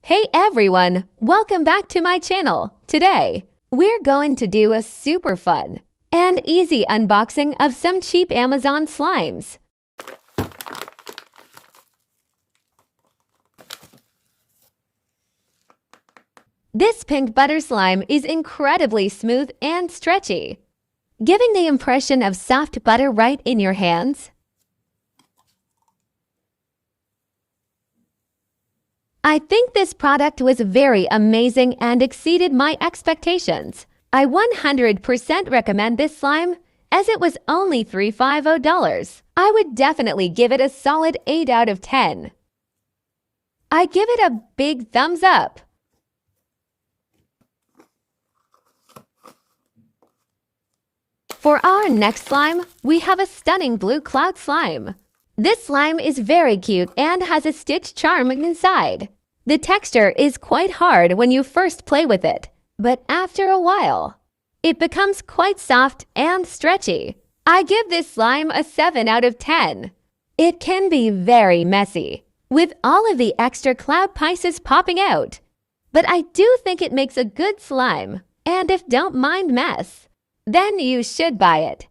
Hey everyone, welcome back to my channel. Today, we're going to do a super fun and easy unboxing of some cheap Amazon slimes. This pink butter slime is incredibly smooth and stretchy, giving the impression of soft butter right in your hands. I think this product was very amazing and exceeded my expectations. I 100% recommend this slime as it was only $350. I would definitely give it a solid 8 out of 10. I give it a big thumbs up. For our next slime, we have a stunning blue cloud slime. This slime is very cute and has a stitch charm inside. The texture is quite hard when you first play with it, but after a while, it becomes quite soft and stretchy. I give this slime a 7 out of 10. It can be very messy, with all of the extra cloud pieces popping out. But I do think it makes a good slime, and if don't mind mess, then you should buy it.